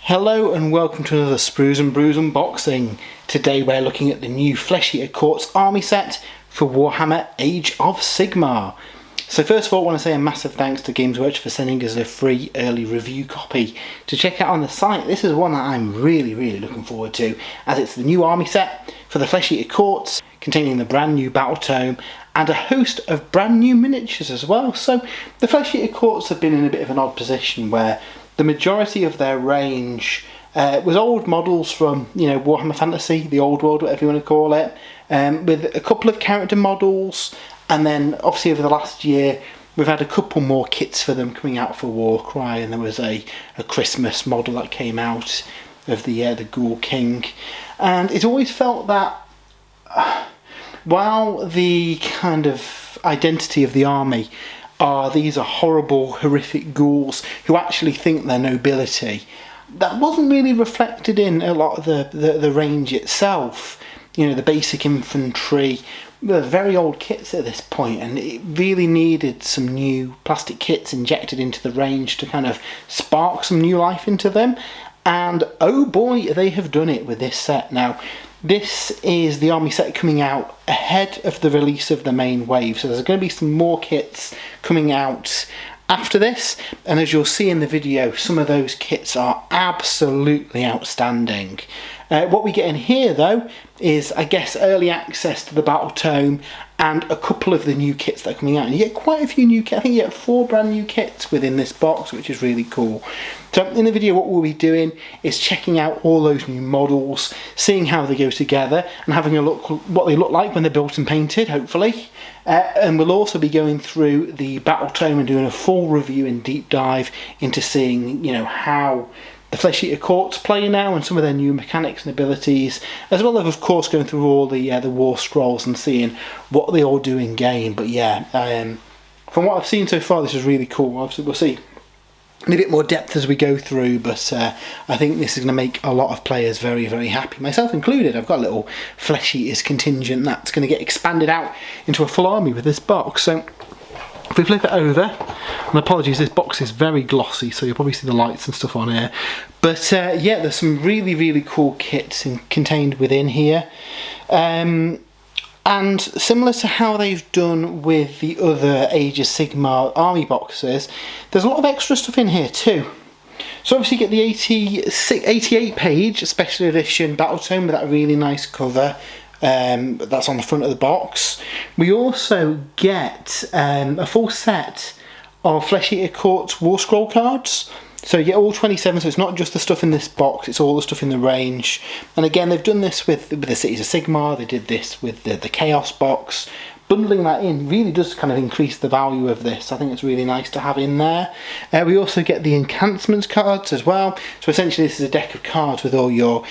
Hello and welcome to another Sprues and Brews unboxing. Today we're looking at the new Flesh Eaters Courts army set for Warhammer Age of Sigmar. So first of all I want to say a massive thanks to Games Workshop for sending us a free early review copy to check out on the site. This is one that I'm really looking forward to, as it's the new army set for the Flesh Eaters Courts, containing the brand new Battletome and a host of brand new miniatures as well. So the Flesh Eaters Courts have been in a bit of an odd position where the majority of their range was old models from, Warhammer Fantasy, the old world, whatever you want to call it, with a couple of character models, and then obviously over the last year we've had a couple more kits for them coming out for Warcry, and there was a Christmas model that came out of the Ghoul King, and it always felt that while the kind of identity of the army these are horrible, horrific ghouls who actually think they're nobility, that wasn't really reflected in a lot of the range itself. The basic infantry were very old kits at this point, and it really needed some new plastic kits injected into the range to kind of spark some new life into them. And oh boy, they have done it with this set. Now, this is the army set coming out ahead of the release of the main wave, so there's going to be some more kits coming out after this, and as you'll see in the video, some of those kits are absolutely outstanding. What we get in here though is, I guess, early access to the Battletome and a couple of the new kits that are coming out, and you get quite a few new kits. I think you get 4 brand new kits within this box, which is really cool. So in the video what we'll be doing is checking out all those new models, seeing how they go together, and having a look what they look like when they're built and painted, hopefully. And we'll also be going through the Battletome and doing a full review and deep dive into seeing, how the Flesh Eaters Courts play now and some of their new mechanics and abilities, as well as of course going through all the Warscrolls and seeing what they all do in game. But yeah, from what I've seen so far, this is really cool. Obviously we'll see in a bit more depth as we go through, but I think this is going to make a lot of players very happy, myself included. I've got a little Flesh Eaters contingent that's going to get expanded out into a full army with this box. So if we flip it over, and apologies, this box is very glossy, so you'll probably see the lights and stuff on here. But yeah, there's some really cool kits contained within here. And similar to how they've done with the other Age of Sigmar army boxes, there's a lot of extra stuff in here too. So obviously you get the 88 page special edition Battletome with that really nice cover. That's on the front of the box. We also get a full set of Flesh Eaters Courts Warscroll cards. So you get all 27, so it's not just the stuff in this box, it's all the stuff in the range. And again, they've done this with the Cities of Sigmar, they did this with the Chaos box. Bundling that in really does kind of increase the value of this. I think it's really nice to have in there. We also get the Enhancements cards as well. So essentially this is a deck of cards with all your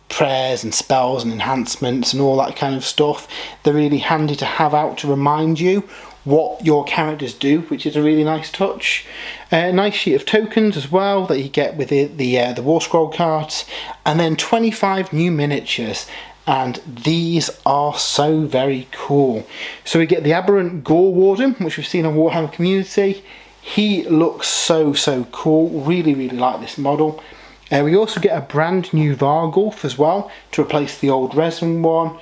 prayers and spells and enhancements and all that kind of stuff. They're really handy to have out to remind you what your characters do, which is a really nice touch. A nice sheet of tokens as well that you get with the Warscroll cards, and then 25 new miniatures, and these are so very cool. So we get the Aberrant Gore Warden, which we've seen on Warhammer Community. He looks so cool, really like this model. We also get a brand new Vargulf as well to replace the old resin one.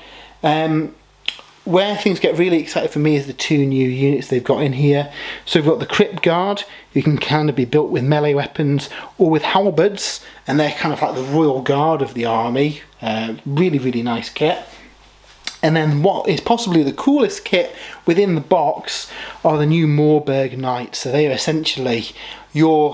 Where things get really excited for me is the 2 new units they've got in here. So we've got the Crypt Guard, who can kind of be built with melee weapons or with halberds, and they're kind of like the Royal Guard of the army. Really nice kit. And then what is possibly the coolest kit within the box are the new Moorburg Knights. So they are essentially your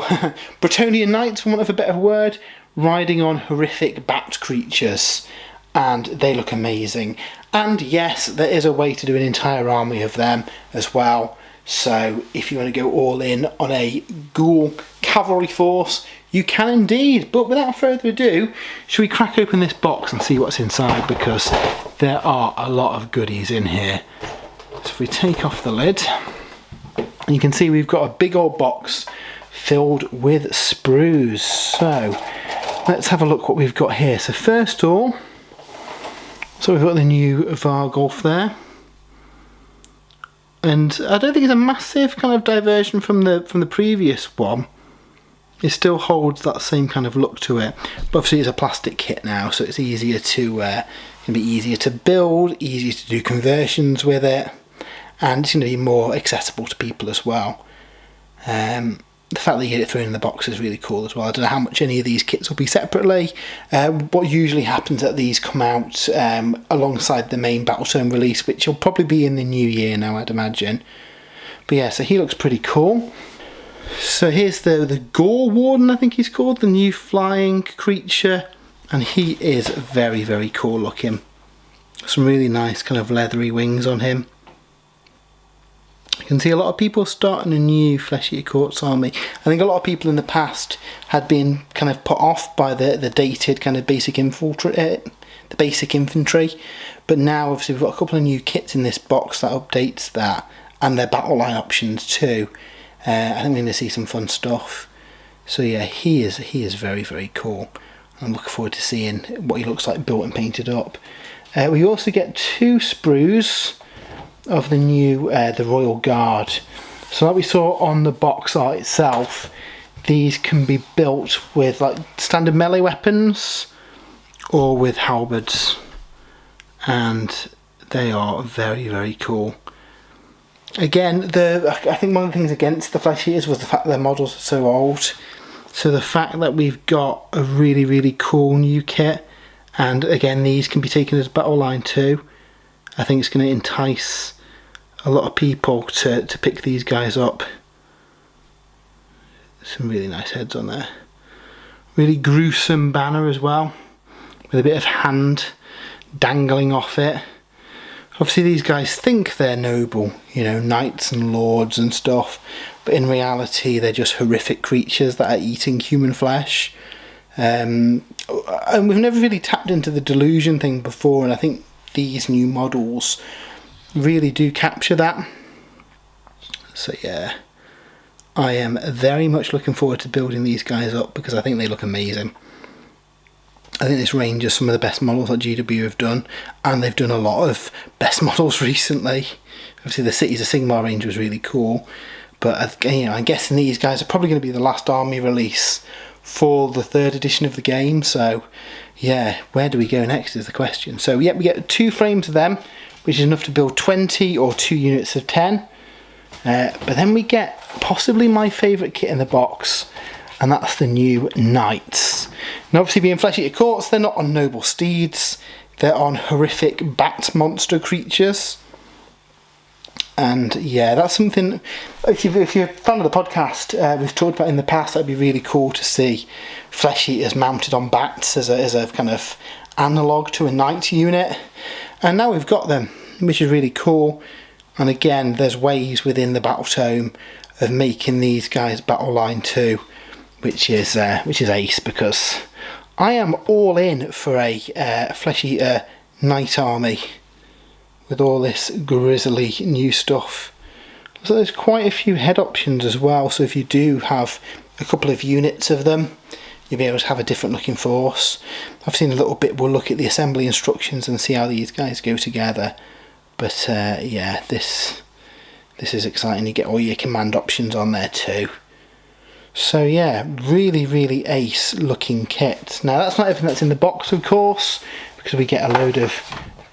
Bretonnian Knights, for want of a better word, riding on horrific bat creatures. And they look amazing. And yes, there is a way to do an entire army of them as well. So if you want to go all in on a ghoul cavalry force, you can indeed. But without further ado, should we crack open this box and see what's inside, because there are a lot of goodies in here. So if we take off the lid, and you can see we've got a big old box filled with sprues. So let's have a look what we've got here. So first of all, so we've got the new Vargulf there. And I don't think it's a massive kind of diversion from the previous one. It still holds that same kind of look to it, but obviously it's a plastic kit now, so it's easier to can be easier to build, easier to do conversions with it, and it's going to be more accessible to people as well. The fact that you get it thrown in the box is really cool as well. I don't know how much any of these kits will be separately. What usually happens that these come out alongside the main Battletome release, which will probably be in the new year now, I'd imagine. But yeah, so he looks pretty cool. So here's the Gore Warden, I think he's called, the new flying creature, and he is very, very cool looking. Some really nice kind of leathery wings on him. You can see a lot of people starting a new Flesh Eater Courts army. I think a lot of people in the past had been kind of put off by the dated kind of basic infantry, but now obviously we've got a couple of new kits in this box that updates that, and their battle line options too. I think we're going to see some fun stuff. So yeah, he is very, very cool. I'm looking forward to seeing what he looks like built and painted up. We also get 2 sprues of the new the Royal Guard. So like we saw on the box art itself, these can be built with like standard melee weapons or with halberds, and they are very, very cool. Again, I think one of the things against the Flesh Eaters was the fact that their models are so old. So the fact that we've got a really, really cool new kit, and again these can be taken as battle line too, I think it's going to entice a lot of people to pick these guys up. Some really nice heads on there. Really gruesome banner as well, with a bit of hand dangling off it. Obviously these guys think they're noble, you know, knights and lords and stuff, but in reality they're just horrific creatures that are eating human flesh. And we've never really tapped into the delusion thing before, and I think these new models really do capture that. So yeah, I am very much looking forward to building these guys up because I think they look amazing. I think this range is some of the best models that GW have done, and they've done a lot of best models recently. Obviously the Cities of Sigmar range was really cool, but you know, I'm guessing these guys are probably going to be the last army release for the 3rd edition of the game. So yeah, where do we go next is the question. So yeah, we get 2 frames of them, which is enough to build 20 or 2 units of 10. But then we get possibly my favourite kit in the box, and that's the new Knights. Now obviously being Flesh Eater Courts, they're not on noble steeds, they're on horrific bat monster creatures. And yeah, that's something, if you're a fan of the podcast, we've talked about in the past, that'd be really cool to see Flesh Eaters mounted on bats as a kind of analogue to a Knight unit. And now we've got them, which is really cool. And again, there's ways within the Battletome of making these guys battle line too, which is ace, because I am all in for a Flesh Eater Knight army with all this grisly new stuff. So there's quite a few head options as well, so if you do have a couple of units of them, you'll be able to have a different looking force. I've seen a little bit, we'll look at the assembly instructions and see how these guys go together. But yeah, this is exciting. You get all your command options on there too. So yeah, really, really ace looking kit. Now that's not everything that's in the box, of course, because we get a load of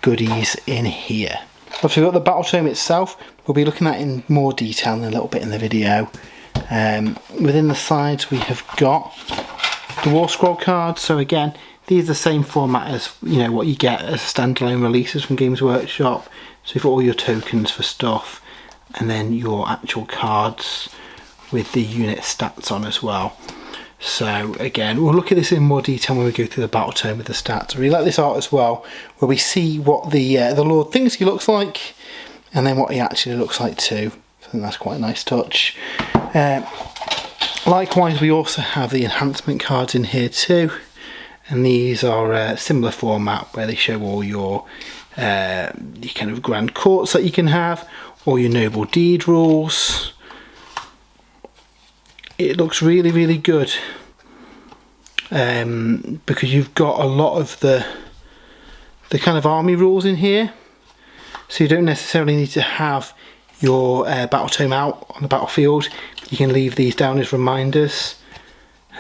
goodies in here. Obviously we've got the Battletome itself, we'll be looking at in more detail in a little bit in the video. Within the sides we have got the Warscroll cards. So again, these are the same format as, you know, what you get as standalone releases from Games Workshop. So you've got all your tokens for stuff, and then your actual cards with the unit stats on as well. So again, we'll look at this in more detail when we go through the Battletome with the stats. I really like this art as well, where we see what the Lord thinks he looks like, and then what he actually looks like too. I think that's quite a nice touch. Likewise, we also have the enhancement cards in here too, and these are a similar format where they show all your kind of grand courts that you can have, all your noble deed rules. It looks really, really good, because you've got a lot of the kind of army rules in here, so you don't necessarily need to have your Battletome out on the battlefield. You can leave these down as reminders,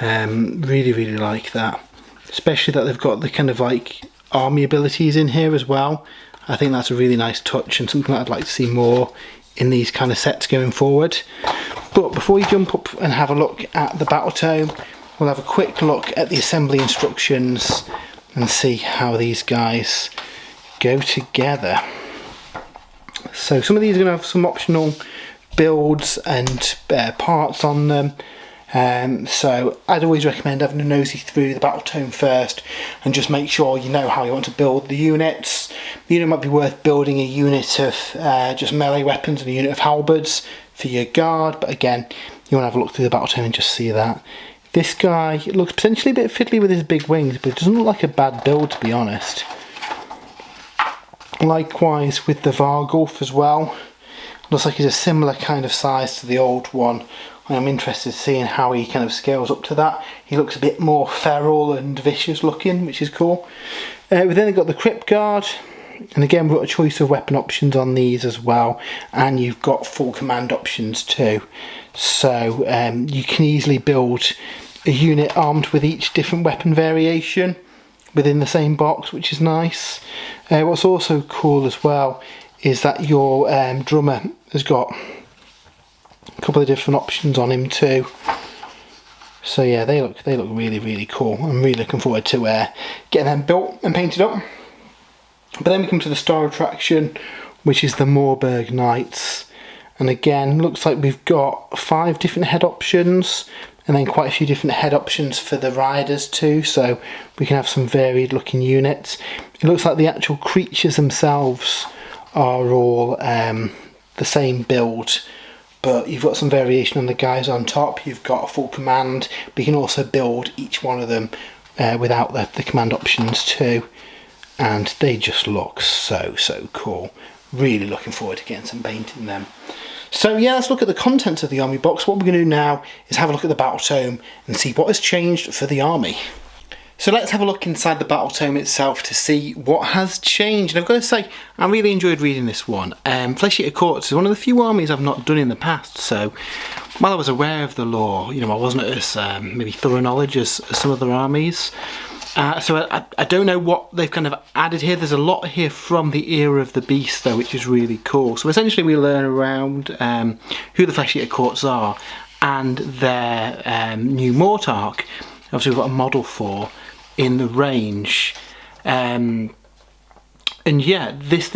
Really, really like that. Especially that they've got the kind of like army abilities in here as well. I think that's a really nice touch and something that I'd like to see more in these kind of sets going forward. But before we jump up and have a look at the Battletome, we'll have a quick look at the assembly instructions and see how these guys go together. So some of these are going to have some optional builds and parts on them. So I'd always recommend having a nosy through the Battletome first and just make sure you know how you want to build the units. The unit might be worth building a unit of just melee weapons and a unit of halberds for your guard, but again, you want to have a look through the Battletome and just see that. This guy looks potentially a bit fiddly with his big wings, but it doesn't look like a bad build, to be honest. Likewise with the Vargulf as well. Looks like he's a similar kind of size to the old one. I'm interested in seeing how he kind of scales up to that. He looks a bit more feral and vicious looking, which is cool. We've then got the Crypt Guard. And again, we've got a choice of weapon options on these as well, and you've got full command options too. So you can easily build a unit armed with each different weapon variation within the same box, which is nice. What's also cool as well is that your drummer has got a couple of different options on him too. So yeah, they look really, really cool. I'm really looking forward to getting them built and painted up. But then we come to the star attraction, which is the Moorburg Knights. And again, looks like we've got 5 different head options, and then quite a few different head options for the riders too, so we can have some varied looking units. It looks like the actual creatures themselves are all the same build, but you've got some variation on the guys on top. You've got a full command, but you can also build each one of them without the command options too. And they just look so cool. Really looking forward to getting some painting them. So yeah, let's look at the contents of the army box. What we're going to do now is have a look at the Battletome and see what has changed for the army. So let's have a look inside the Battletome itself to see what has changed. And I've got to say, I really enjoyed reading this one. Flesh Eaters Battletome is one of the few armies I've not done in the past, so while I was aware of the lore, you know, I wasn't as maybe thorough knowledge as some other armies. So I don't know what they've kind of added here. There's a lot here from the era of the beast though, which is really cool. So essentially we learn around who the Flesh Eaters Battletome are and their new Mortarch. Obviously we've got a model for in the range. And yeah, this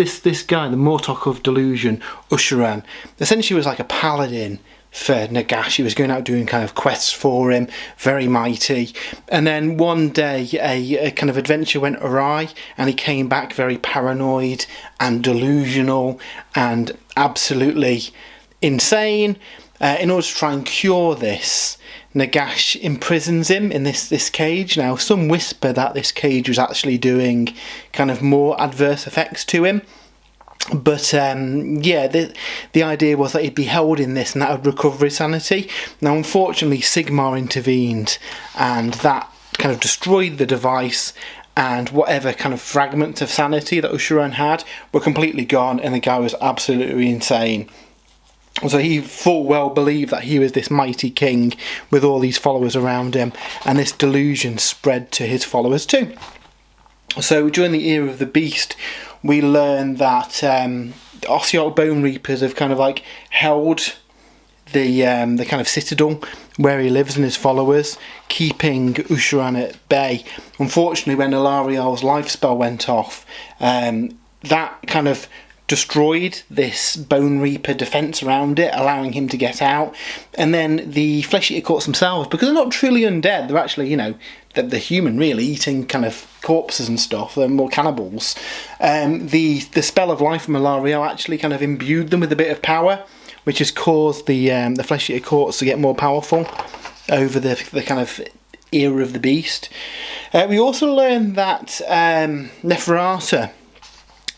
guy, the Mortarch of Delusion, Usharan, essentially was like a paladin for Nagash. He was going out doing kind of quests for him, very mighty, and then one day a kind of adventure went awry and he came back very paranoid and delusional and absolutely insane. In order to try and cure this, Nagash imprisons him in this cage. Now some whisper that this cage was actually doing kind of more adverse effects to him. But yeah, the idea was that he'd be held in this and that would recover his sanity. Now unfortunately Sigmar intervened and that kind of destroyed the device, and whatever kind of fragments of sanity that Usharan had were completely gone and the guy was absolutely insane. So he full well believed that he was this mighty king with all these followers around him, and this delusion spread to his followers too. So during the era of the beast, we learn that Ossiarch Bone Reapers have kind of like held the kind of citadel where he lives and his followers, keeping Usharan at bay. Unfortunately, when Ilariel's life spell went off, that kind of destroyed this Bone Reaper defence around it, allowing him to get out. And then the Flesh Eaters Battletome themselves, because they're not truly undead, they're actually, you know, they're human really, eating kind of corpses and stuff, they're more cannibals. The spell of life from Ilariel actually kind of imbued them with a bit of power, which has caused the Flesh Eaters Battletome to get more powerful over the kind of era of the beast. We also learned that Neferata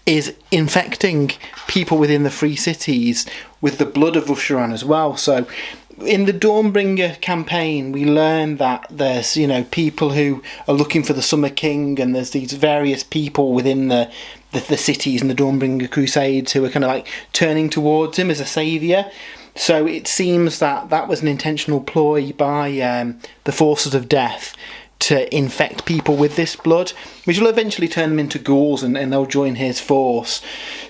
is infecting people within the Free Cities with the blood of Usharan as well. So in the Dawnbringer campaign, we learn that there's, you know, people who are looking for the Summer King, and there's these various people within the cities and the Dawnbringer Crusades who are kind of like turning towards him as a saviour. So it seems that that was an intentional ploy by the forces of death to infect people with this blood, which will eventually turn them into ghouls, and they'll join his force.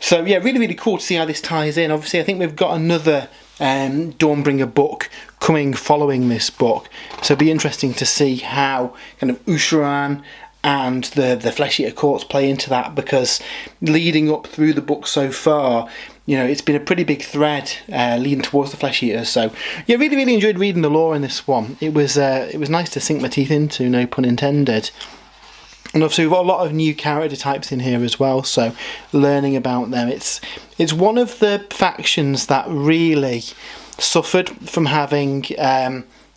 So yeah, really, really cool to see how this ties in. Obviously, I think we've got another Dawnbringer book coming following this book, so it'll be interesting to see how kind of Usharan and the Flesh Eater courts play into that, because leading up through the book so far, you know, it's been a pretty big thread leading towards the Flesh Eaters. So yeah, really, really enjoyed reading the lore in this one. It was nice to sink my teeth into, no pun intended. And obviously we've got a lot of new character types in here as well, so learning about them. It's one of the factions that really suffered from having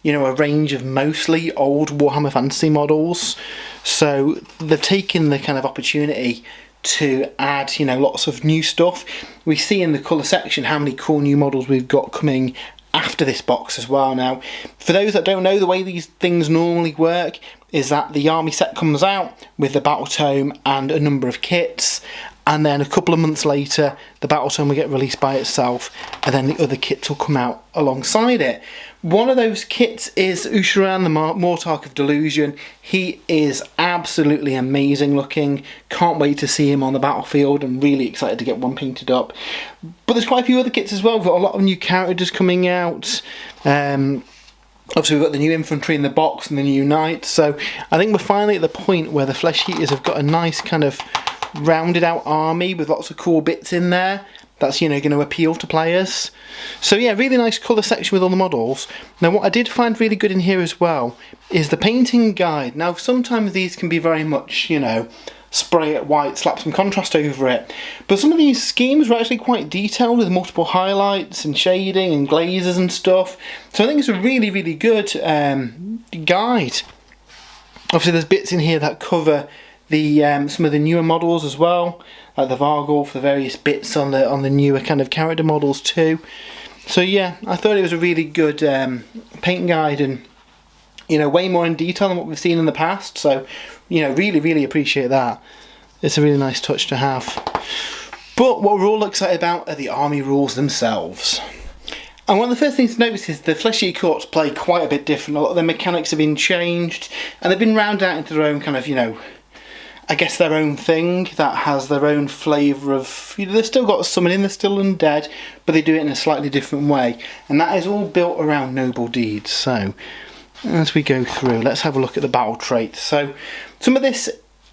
you know, a range of mostly old Warhammer Fantasy models. So they've taken the kind of opportunity to add, you know, lots of new stuff. We see in the colour section how many cool new models we've got coming after this box as well. Now, for those that don't know, the way these things normally work is that the army set comes out with the Battletome and a number of kits, and then a couple of months later the Battletome will get released by itself, and then the other kits will come out alongside it. One of those kits is Usharan, the Mortarch of Delusion. He is absolutely amazing looking. Can't wait to see him on the battlefield. I'm really excited to get one painted up. But there's quite a few other kits as well. We've got a lot of new characters coming out. Obviously we've got the new infantry in the box and the new knights. So I think we're finally at the point where the Flesh Eaters have got a nice kind of rounded out army with lots of cool bits in there. That's, you know, going to appeal to players. So yeah, really nice colour section with all the models. Now what I did find really good in here as well is the painting guide. Now sometimes these can be very much, you know, spray it white, slap some contrast over it. But some of these schemes were actually quite detailed with multiple highlights and shading and glazes and stuff. So I think it's a really, really good guide. Obviously there's bits in here that cover the some of the newer models as well, like the Vargul, for the various bits on the newer kind of character models too. So yeah, I thought it was a really good paint guide, and you know, way more in detail than what we've seen in the past. So you know, really, really appreciate that. It's a really nice touch to have. But what we're all excited about are the army rules themselves. And one of the first things to notice is the Flesh Eater courts play quite a bit different. A lot of their mechanics have been changed, and they've been rounded out into their own kind of, you know, I guess their own thing that has their own flavour of, you know, they've still got summoning, they're still undead, but they do it in a slightly different way. And that is all built around noble deeds. So, as we go through, let's have a look at the battle traits. So, some of this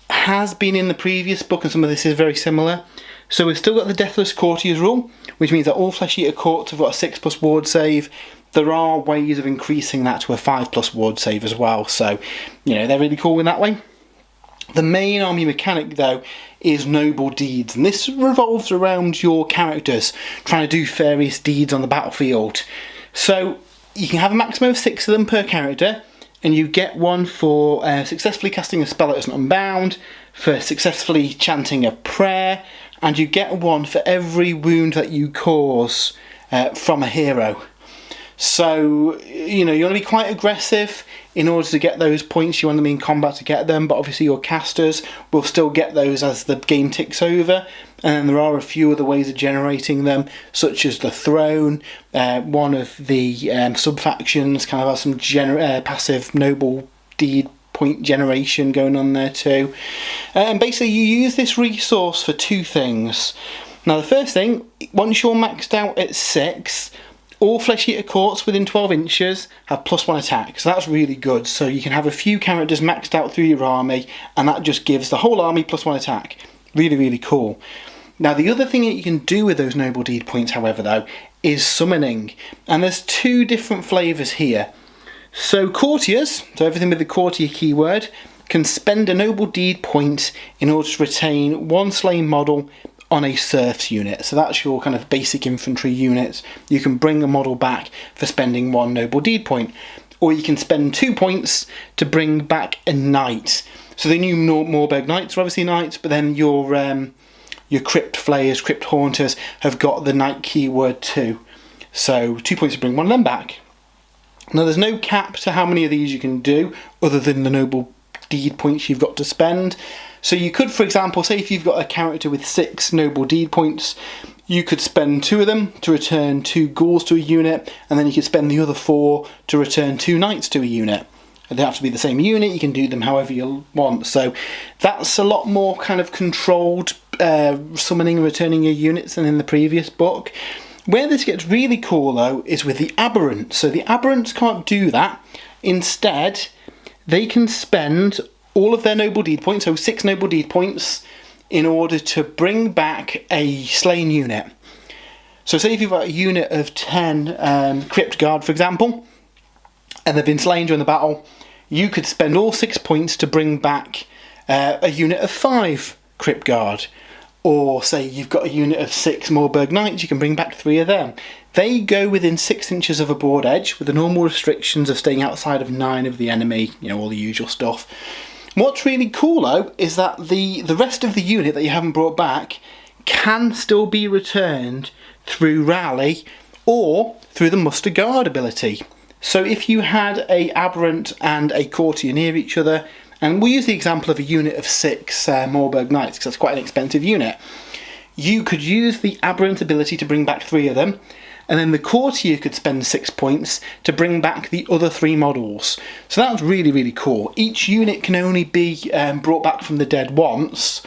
has been in the previous book and some of this is very similar. So we've still got the Deathless Courtiers rule, which means that all Flesh Eater courts have got a 6+ ward save. There are ways of increasing that to a 5+ ward save as well. So, you know, they're really cool in that way. The main army mechanic though is noble deeds, and this revolves around your characters trying to do various deeds on the battlefield. So you can have a maximum of 6 of them per character, and you get one for successfully casting a spell that isn't unbound, for successfully chanting a prayer, and you get one for every wound that you cause from a hero. So, you know, you want to be quite aggressive in order to get those points. You want them in combat to get them, but obviously your casters will still get those as the game ticks over. And there are a few other ways of generating them, such as the throne. One of the sub-factions kind of has some passive noble deed point generation going on there too. And basically you use this resource for 2 things. Now the first thing, once you're maxed out at 6, all Flesh Eater courts within 12 inches have +1 attack, so that's really good. So you can have a few characters maxed out through your army, and that just gives the whole army +1 attack. Really, really cool. Now the other thing that you can do with those noble deed points, however, though, is summoning. And there's 2 different flavours here. So courtiers, so everything with the courtier keyword, can spend a noble deed point in order to retain 1 slain model on a serfs unit. So that's your kind of basic infantry units. You can bring a model back for spending 1 noble deed point, or you can spend 2 points to bring back a knight. So the new Morberg knights are obviously knights, but then your crypt flayers, crypt haunters have got the knight keyword too. So 2 points to bring one of them back. Now there's no cap to how many of these you can do other than the noble deed points you've got to spend. So you could, for example, say if you've got a character with 6 noble deed points, you could spend 2 of them to return 2 ghouls to a unit, and then you could spend the other 4 to return 2 knights to a unit. They don't have to be the same unit, you can do them however you want. So that's a lot more kind of controlled summoning and returning your units than in the previous book. Where this gets really cool though is with the aberrants. So the aberrants can't do that. Instead, they can spend all of their noble deed points, so 6 noble deed points, in order to bring back a slain unit. So say if you've got a unit of 10 Crypt Guard, for example, and they've been slain during the battle, you could spend all 6 points to bring back a unit of 5 Crypt Guard. Or say you've got a unit of 6 Moorburg Knights, you can bring back 3 of them. They go within 6 inches of a board edge with the normal restrictions of staying outside of 9 of the enemy, you know, all the usual stuff. What's really cool though is that the rest of the unit that you haven't brought back can still be returned through Rally or through the Muster Guard ability. So if you had a Aberrant and a Courtier near each other, and we'll use the example of a unit of 6 Moorburg Knights because that's quite an expensive unit, you could use the Aberrant ability to bring back 3 of them, and then the Courtier could spend 6 points to bring back the other 3 models. So that's really, really cool. Each unit can only be brought back from the dead once,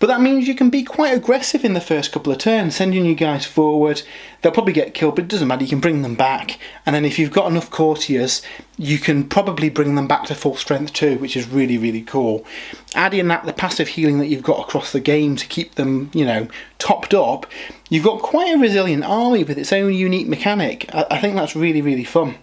but that means you can be quite aggressive in the first couple of turns, sending you guys forward. They'll probably get killed, but it doesn't matter, you can bring them back. And then if you've got enough Courtiers, you can probably bring them back to full strength too, which is really, really cool. Adding that, the passive healing that you've got across the game to keep them, you know, topped up, you've got quite a resilient army with its own unique mechanic. I think that's really, really fun.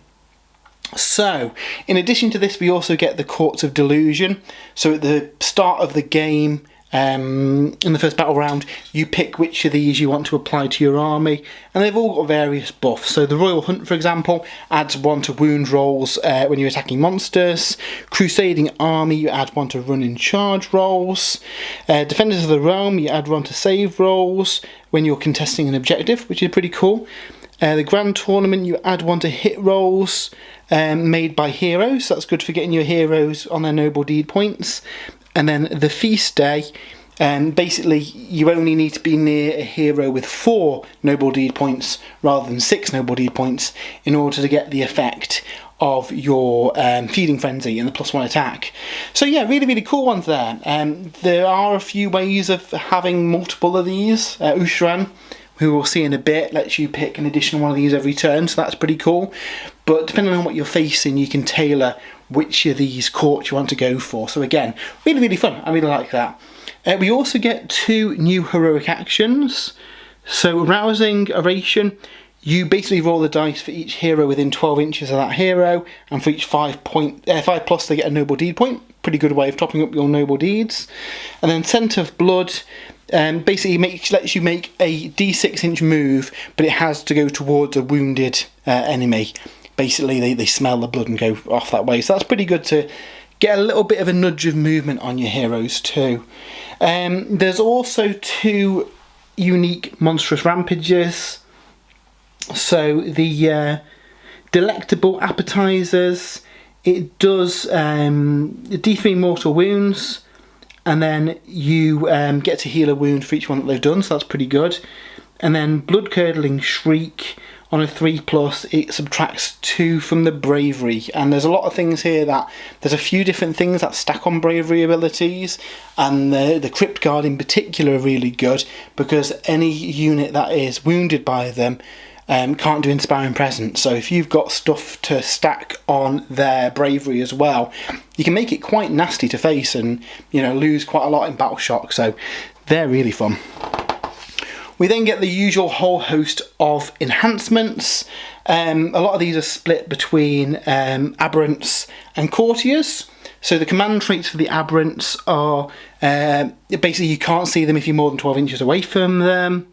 So, in addition to this, we also get the Courts of Delusion. So at the start of the game, in the first battle round, you pick which of these you want to apply to your army, and they've all got various buffs. So the Royal Hunt, for example, adds 1 to wound rolls when you're attacking monsters. Crusading Army, you add 1 to run and charge rolls. Defenders of the Realm, you add 1 to save rolls when you're contesting an objective, which is pretty cool. The Grand Tournament, you add 1 to hit rolls made by heroes. That's good for getting your heroes on their noble deed points. And then the Feast Day, basically you only need to be near a hero with 4 noble deed points rather than 6 noble deed points in order to get the effect of your Feeding Frenzy and the +1 attack. So yeah, really, really cool ones there. There are a few ways of having multiple of these. Ushran, who we'll see in a bit, lets you pick an additional one of these every turn, so that's pretty cool. But depending on what you're facing, you can tailor which of these courts you want to go for. So again, really, really fun. I really like that. We also get 2 new heroic actions. So Rousing Oration, you basically roll the dice for each hero within 12 inches of that hero, and for each 5 plus they get a noble deed point. Pretty good way of topping up your noble deeds. And then Scent of Blood, basically lets you make a d6-inch move, but it has to go towards a wounded enemy. Basically they smell the blood and go off that way, so that's pretty good to get a little bit of a nudge of movement on your heroes too. There's also 2 unique monstrous rampages. So the Delectable Appetizers, it does D3 mortal wounds, and then you get to heal a wound for each one that they've done, so that's pretty good. And then Blood Curdling Shriek, on a 3+, it subtracts 2 from the bravery, and there's a lot of things here that there's a few different things that stack on bravery abilities, and the Crypt Guard in particular are really good because any unit that is wounded by them can't do Inspiring Presence. So if you've got stuff to stack on their bravery as well, you can make it quite nasty to face and, you know, lose quite a lot in Battle Shock. So they're really fun. We then get the usual whole host of enhancements. A lot of these are split between aberrants and courtiers. So the command traits for the aberrants are basically you can't see them if you're more than 12 inches away from them.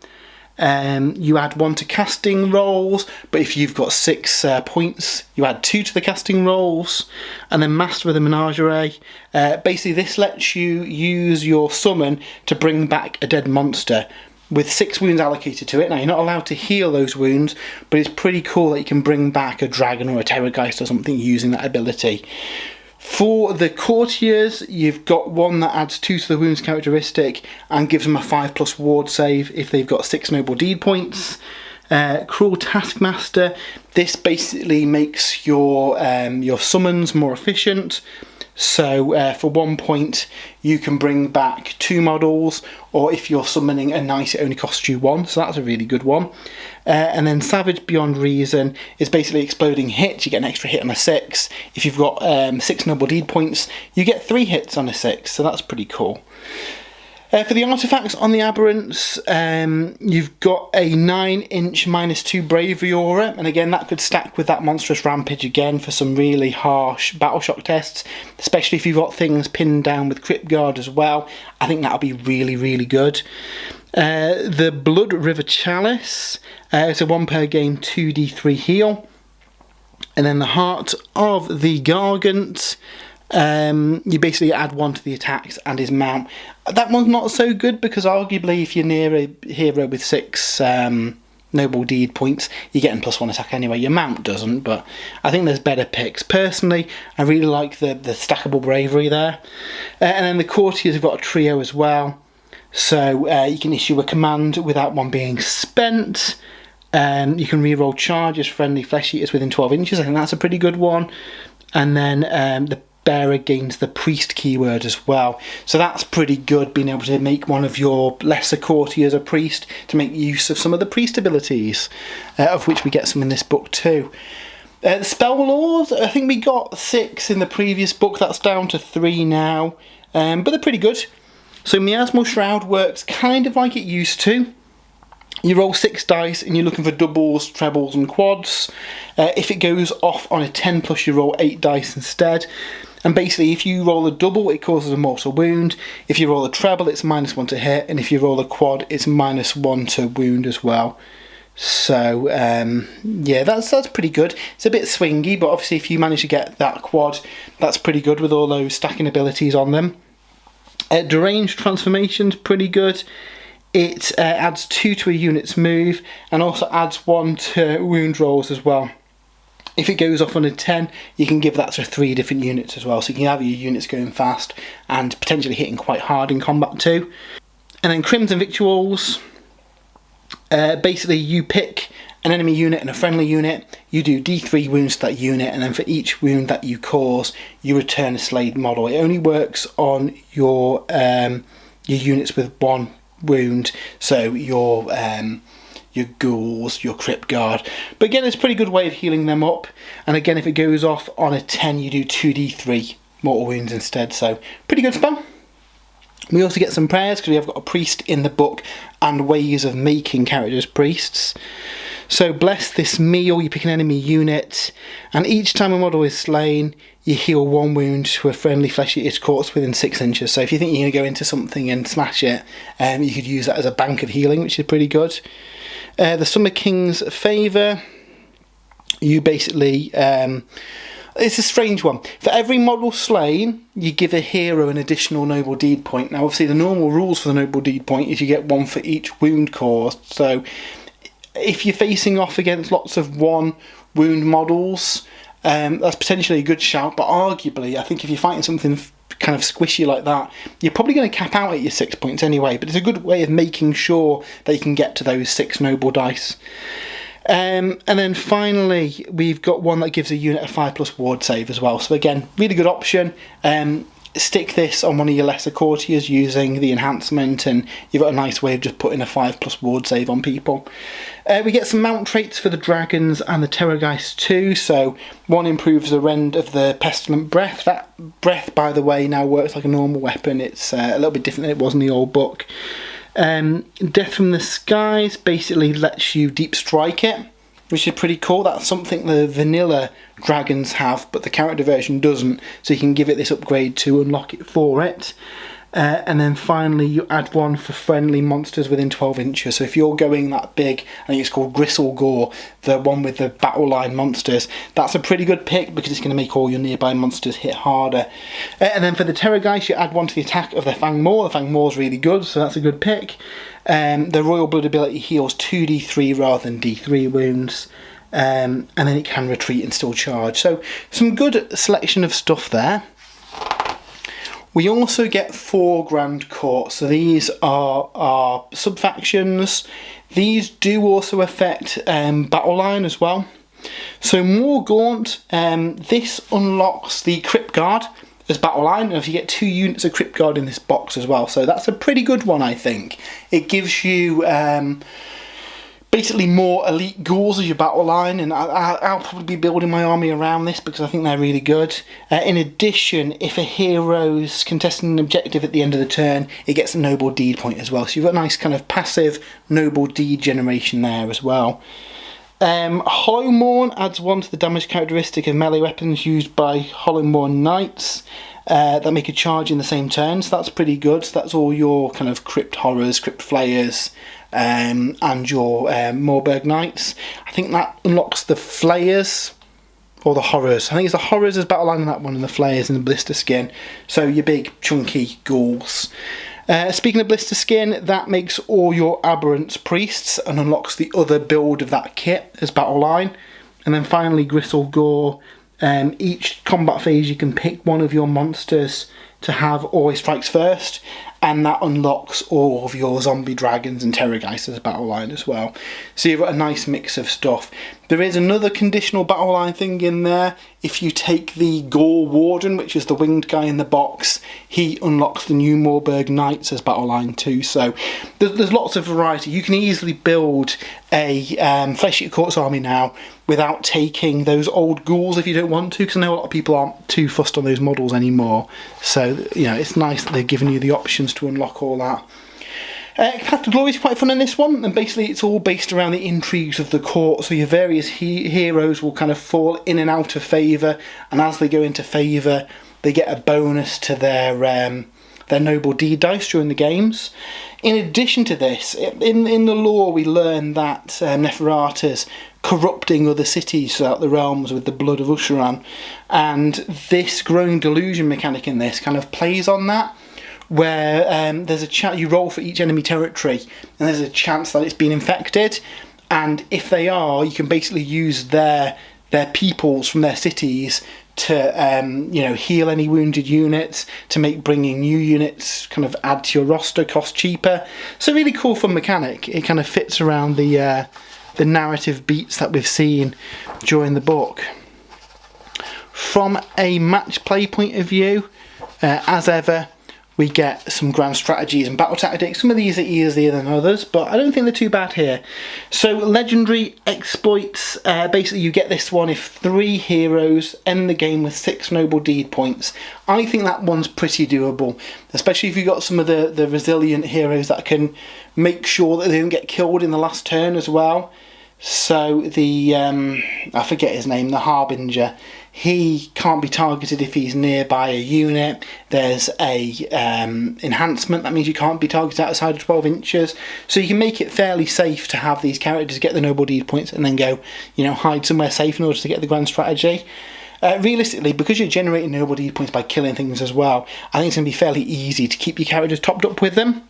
You add 1 to casting rolls, but if you've got 6 points, you add 2 to the casting rolls. And then Master of the Menagerie. Basically this lets you use your summon to bring back a dead monster with 6 wounds allocated to it. Now, you're not allowed to heal those wounds, but it's pretty cool that you can bring back a dragon or a terrorgeist or something using that ability. For the courtiers, you've got one that adds 2 to the wounds characteristic and gives them a 5+ ward save if they've got 6 noble deed points. Cruel Taskmaster, this basically makes your summons more efficient. So for 1 point you can bring back 2 models, or if you're summoning a knight it only costs you 1, so that's a really good one. And then Savage Beyond Reason is basically exploding hit. You get an extra hit on a 6. If you've got 6 noble deed points, you get 3 hits on a 6, so that's pretty cool. For the artifacts on the Aberrants, you've got a 9-inch -2 Bravery aura, and again that could stack with that Monstrous Rampage again for some really harsh battle shock tests, especially if you've got things pinned down with Crypt Guard as well. I think that'll be really, really good. The Blood River Chalice, it's a 1 per game 2d3 heal. And then the Heart of the Gargant, you basically add 1 to the attacks and his mount. That one's not so good because arguably if you're near a hero with 6 noble deed points, you're getting +1 attack anyway. Your mount doesn't, but I think there's better picks. Personally, I really like the stackable bravery there. And then the courtiers have got a trio as well. So you can issue a command without one being spent. You can reroll charges, friendly flesh eaters within 12 inches. I think that's a pretty good one. And then the Bearer gains the priest keyword as well, so that's pretty good, being able to make one of your lesser courtiers a priest to make use of some of the priest abilities, of which we get some in this book too. The Spell Lords, I think we got 6 in the previous book, that's down to 3 now, but they're pretty good. So Miasmal Shroud works kind of like it used to. You roll 6 dice and you're looking for doubles, trebles and quads. If it goes off on a 10+, you roll 8 dice instead. And basically if you roll a double it causes a mortal wound, if you roll a treble it's -1 to hit, and if you roll a quad it's -1 to wound as well. So yeah, that's pretty good. It's a bit swingy, but obviously if you manage to get that quad, that's pretty good with all those stacking abilities on them. Deranged Transformation's pretty good. It adds 2 to a unit's move and also adds 1 to wound rolls as well. If it goes off on a 10, you can give that to 3 different units as well, so you can have your units going fast and potentially hitting quite hard in combat too. And then Crimson Victuals, basically you pick an enemy unit and a friendly unit, you do d3 wounds to that unit, and then for each wound that you cause, you return a slayed model. It only works on your units with 1 wound, so your ghouls, your Crypt Guard. But again, it's a pretty good way of healing them up. And again, if it goes off on a 10, you do 2d3 mortal wounds instead. So pretty good spell. We also get some prayers because we have got a priest in the book and ways of making characters priests. So bless this meal, you pick an enemy unit, and each time a model is slain, you heal 1 wound to a friendly flesh eater's corpse within 6 inches. So if you think you're going to go into something and smash it, you could use that as a bank of healing, which is pretty good. The Summer King's Favour, you basically, it's a strange one. For every model slain, you give a hero an additional noble deed point. Now obviously the normal rules for the noble deed point is you get 1 for each wound caused. So if you're facing off against lots of 1 wound models, that's potentially a good shout, but arguably I think if you're fighting something kind of squishy like that, you're probably going to cap out at your 6 points anyway, but it's a good way of making sure that you can get to those 6 noble dice. And then finally we've got one that gives a unit a 5+ ward save as well, so again, really good option. Stick this on one of your lesser courtiers using the enhancement and you've got a nice way of just putting a 5+ ward save on people. We get some mount traits for the dragons and the Terrorgeist too. So one improves the rend of the pestilent breath. That breath, by the way, now works like a normal weapon. It's a little bit different than it was in the old book. Death from the Skies basically lets you deep strike it, which is pretty cool. That's something the vanilla dragons have, but the character version doesn't, so you can give it this upgrade to unlock it for it. And then finally you add 1 for friendly monsters within 12 inches. So if you're going that big, I think it's called Gristle Gore, the one with the battle line monsters, that's a pretty good pick because it's going to make all your nearby monsters hit harder. And then for the Terrorgeist, you add 1 to the attack of the Fangmaw. The Fangmaw's really good, so that's a good pick. The Royal Blood ability heals 2d3 rather than d3 wounds. and then it can retreat and still charge. So some good selection of stuff there. We also get 4 Grand Courts, so these are our sub-factions. These do also affect battle line as well. So more Gaunt, this unlocks the Crypt Guard as battle line, and if you get 2 units of Crypt Guard in this box as well, so that's a pretty good one, I think. It gives you basically more elite ghouls as your battle line, and I'll probably be building my army around this because I think they're really good. In addition, if a hero's contesting an objective at the end of the turn, it gets a noble deed point as well, so you've got a nice kind of passive noble deed generation there as well. Hollowmourne adds 1 to the damage characteristic of melee weapons used by Hollowmourne Knights that make a charge in the same turn, so that's pretty good. So that's all your kind of Crypt Horrors, Crypt Flayers, and your Moorburg Knights. I think that unlocks the Flayers, or the Horrors. I think it's the Horrors as battle line in that one, and the Flayers in the Blister Skin. So your big chunky ghouls. Speaking of Blister Skin, that makes all your Aberrants priests and unlocks the other build of that kit as battle line. And then finally Gristle Gore. Each combat phase you can pick one of your monsters to have always strikes first, and that unlocks all of your zombie dragons and terrorgeists as a battle line as well. So you've got a nice mix of stuff. There is another conditional battle line thing in there. If you take the Gore Warden, which is the winged guy in the box, he unlocks the new Moorburg Knights as battle line too. So there's lots of variety. You can easily build a Flesh Eaters Courts army now without taking those old ghouls if you don't want to, because I know a lot of people aren't too fussed on those models anymore. So, you know, it's nice that they've given you the options to unlock all that. Path to Glory is quite fun in this one, and basically it's all based around the intrigues of the court, so your various heroes will kind of fall in and out of favour, and as they go into favour they get a bonus to their noble deed dice during the games. In addition to this, in the lore we learn that Neferata's corrupting other cities throughout the realms with the blood of Usharan, and this growing delusion mechanic in this kind of plays on that, where there's a chance you roll for each enemy territory and there's a chance that it's been infected, and if they are, you can basically use their peoples from their cities to heal any wounded units, to make bringing new units kind of add to your roster cost cheaper. So really cool fun mechanic. It kind of fits around the narrative beats that we've seen during the book. From a match play point of view, as ever, we get some grand strategies and battle tactics. Some of these are easier than others, but I don't think they're too bad here. So legendary exploits, basically you get this one if 3 heroes end the game with 6 noble deed points. I think that one's pretty doable, especially if you've got some of the resilient heroes that can make sure that they don't get killed in the last turn as well. So the, I forget his name, the Harbinger, he can't be targeted if he's nearby a unit. There's a enhancement, that means you can't be targeted outside of 12 inches. So you can make it fairly safe to have these characters get the noble deed points and then go, hide somewhere safe in order to get the grand strategy. Realistically, because you're generating noble deed points by killing things as well, I think it's going to be fairly easy to keep your characters topped up with them.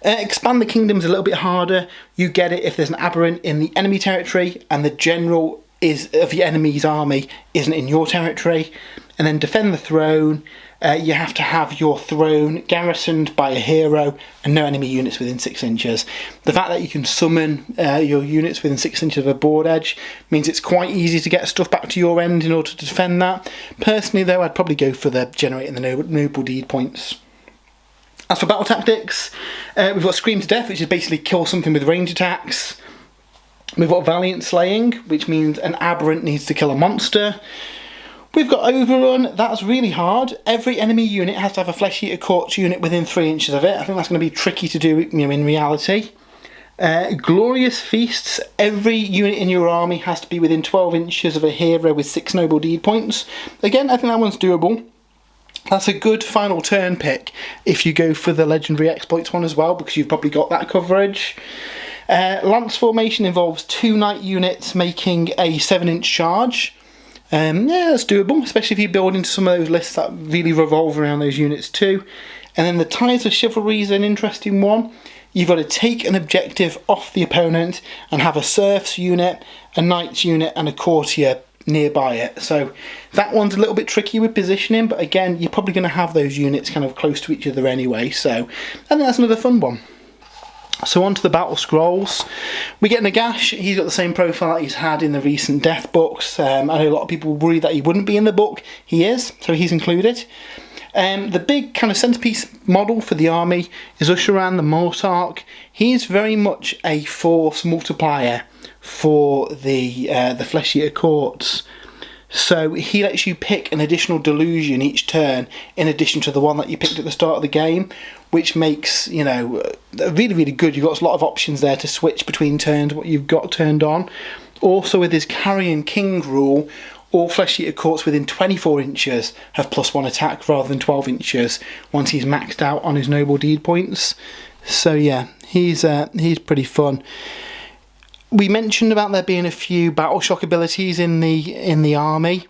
Expand the kingdoms a little bit harder. You get it if there's an aberrant in the enemy territory and the general of the enemy's army isn't in your territory. And then defend the throne. You have to have your throne garrisoned by a hero and no enemy units within 6 inches. The fact that you can summon your units within 6 inches of a board edge means it's quite easy to get stuff back to your end in order to defend that. Personally though, I'd probably go for the generating the noble deed points. As for battle tactics, we've got Scream to Death, which is basically kill something with range attacks. We've got Valiant Slaying, which means an aberrant needs to kill a monster. We've got Overrun, that's really hard. Every enemy unit has to have a Flesh Eaters Courts unit within 3 inches of it. I think that's going to be tricky to do in reality. Glorious Feasts, every unit in your army has to be within 12 inches of a hero with 6 noble deed points. Again, I think that one's doable. That's a good final turn pick if you go for the Legendary Exploits one as well, because you've probably got that coverage. Lance Formation involves 2 knight units making a 7-inch charge. Yeah, that's doable, especially if you build into some of those lists that really revolve around those units too. And then the Ties of Chivalry is an interesting one. you've got to take an objective off the opponent and have a serfs unit, a knights unit and a courtier nearby it. So that one's a little bit tricky with positioning, but again, you're probably going to have those units kind of close to each other anyway, so I think that's another fun one. So on to the battle scrolls. We get Nagash. He's got the same profile that he's had in the recent death books. I know a lot of people worry that he wouldn't be in the book. He is, so he's included. The big kind of centerpiece model for the army is Usharan the Mortarch. He's very much a force multiplier for the Flesh Eater courts. So he lets you pick an additional delusion each turn in addition to the one that you picked at the start of the game, which makes, you know, really, really good. You've got a lot of options there to switch between turns, what you've got turned on. Also with his Carrion King rule, all Flesh Eater courts within 24 inches have +1 attack rather than 12 inches once he's maxed out on his noble deed points. So yeah, he's pretty fun. We mentioned about there being a few battle shock abilities in the army.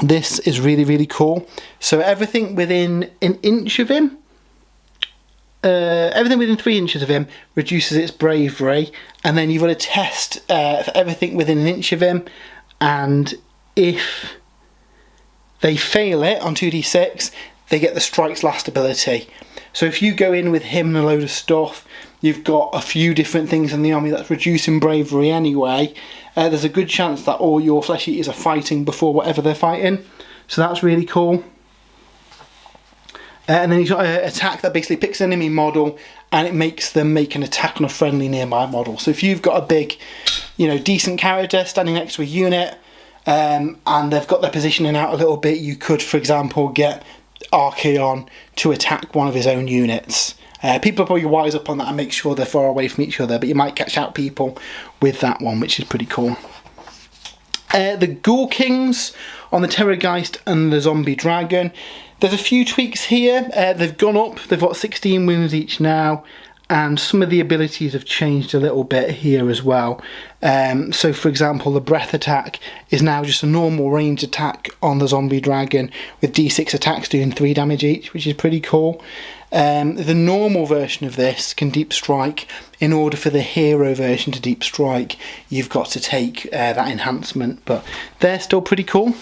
This is really, really cool. So everything within an inch of him, everything within 3 inches of him reduces its bravery, and then you've got to test for everything within an inch of him, and if they fail it on 2d6, they get the Strike's Last ability. So if you go in with him and a load of stuff, you've got a few different things in the army that's reducing bravery anyway. There's a good chance that all your Flesh Eaters are fighting before whatever they're fighting. So that's really cool. And then he's got an attack that basically picks an enemy model and it makes them make an attack on a friendly nearby model. So if you've got a big, you know, decent character standing next to a unit, and they've got their positioning out a little bit, you could, for example, get Archaon to attack one of his own units. People are probably wise up on that and make sure they're far away from each other, but you might catch out people with that one, which is pretty cool. The Ghoul Kings on the Terrorgeist and the Zombie Dragon. There's a few tweaks here. They've gone up, they've got 16 wounds each now, and some of the abilities have changed a little bit here as well. So for example, the breath attack is now just a normal range attack on the Zombie Dragon with d6 attacks doing 3 damage each, which is pretty cool. The normal version of this can deep strike. In order for the hero version to deep strike, you've got to take that enhancement, but they're still pretty cool.